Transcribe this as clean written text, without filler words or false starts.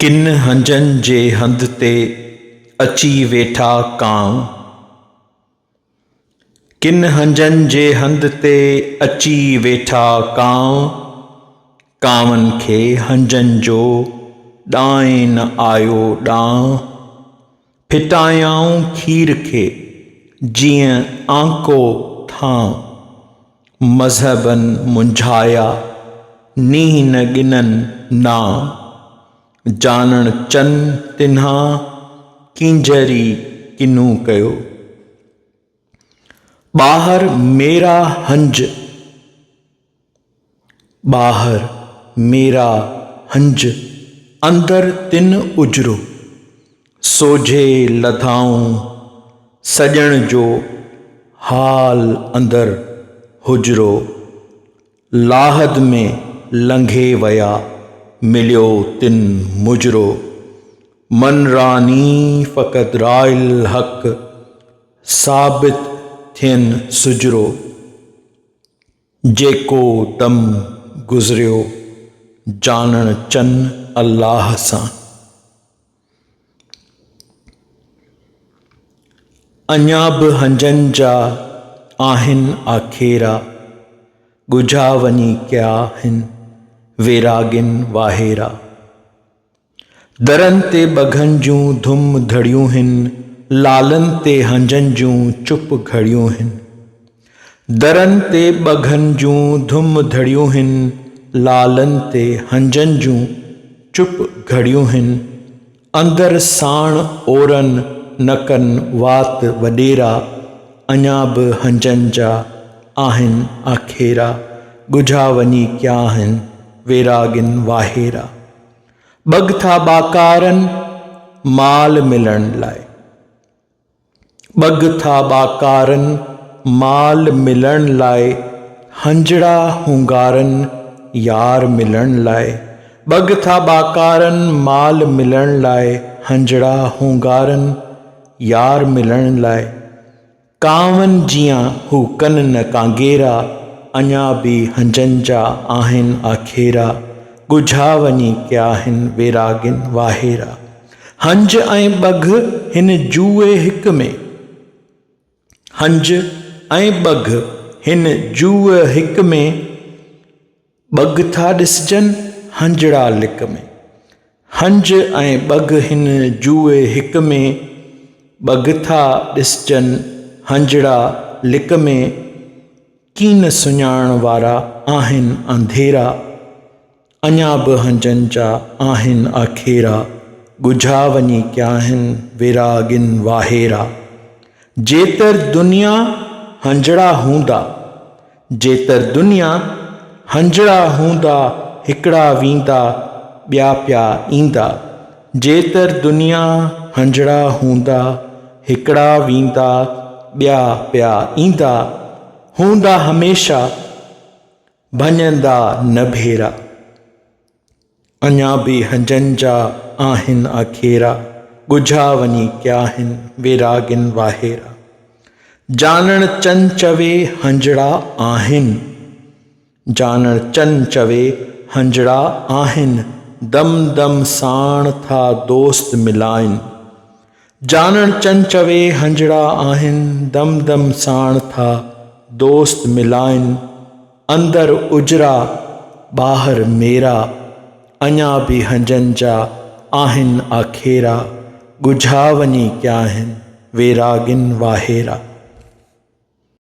किन हंजन जे हंध ते अची वेठा कांव। किन हंजन जे हंध ते अची वेठा कांव। कांवन खे हंजन जो ॾांए न आयो ॾांव। फिटायाऊं खीर खे जीअं आंको थांव। मज़हबनि मुंझाया नींह न गिननि नाव। जानण चन तिन्हा किंजरी किनू कयो। ॿाहिर मेरा हंज, ॿाहिर मेरा हंज अंदर तिन उजरो। सोझे लधाऊं सॼण जो हाल अंदर हुजरो। लाहद में लंघे वया मिलियो तिन मुजरो। मन रानी फ़क़त राइल हक़ साबित थियनि सुजरो। जेको दम गुज़रियो जानण चन अल्लाह सां। अञा बि हंजन जा आहिनि आखेरा। ॻुझा वञी कया आहिनि वैरागिन वाहेरा। दरनि ते बघनि जूं धुम धड़ियूं हिनि। लालनि ते हंजन जूं चुप घड़ियूं हिनि। दरनि ते बघनि जूं धुम धड़ियूं हिनि। लालनि ते हंजन जूं चुप घड़ियूं हिनि। अंदर साण ओरनि न कनि वात वॾेरा। अञा बि हंजन जा आहिनि आखेरा। ॻुझा वञी कया आहिनि वैरागिन वाहेरा। बग था बाकारनि माल मिलण लाइ। बग था बाकारनि माल मिलण लाइ। हंजड़ा हुंगारनि यार मिलण लाइ। बग था बाकारनि माल मिलण लाइ। हंजड़ा हुंगारनि यार मिलण लाइ। कांवनि जियां हू कनि न कांगेरा। अञा बि हंजन जा आहिनि आखेरा। ॻुझा वञी कया आहिनि वैरागिन वाहेरा। हंज ऐं बघ हिन जूए हिक में। हंज ऐं बघ हिन जूए हिक में। बघ था ॾिसजनि हंजड़ा लिक में। हंज ऐं बघ हिन जूए हिक में। बघ था ॾिसजनि हंजड़ा लिक में। कीन सुञाणण वारा आहिनि अंधेरा। अञा बि हंजन जा आहिनि आखेरा। ॻुझा वञी कया आहिनि वैरागिन वाहेरा। जेतर दुनिया हंजड़ा हूंदा। जेतर दुनिया हंजड़ा हूंदा। हिकिड़ा वेंदा ॿिया पिया ईंदा। जेतर दुनिया हंजड़ा हूंदा। हिकिड़ा वेंदा ॿिया पिया ईंदा। हूंदा हमेशा भञंदा न भेरा। अञा बि हंजन जा आहिनि आखेरा। ॻुझा वञी कया आहिनि वैरागिन वाहेरा। जानण चन चवे हंजड़ा आहिनि। जानण चन चवे हंजड़ा आहिनि। दम दम साण था दोस्त मिलाइनि। जानण चन चवे हंजड़ा आहिनि। दम दम साण था दोस्त मिलाइनि। अंदर उजरा ॿाहिर मेरा। अञा बि हंजन जा आहिनि आखेरा। ॻुझा वञी कया आहिनि वैरागिन वाहेरा।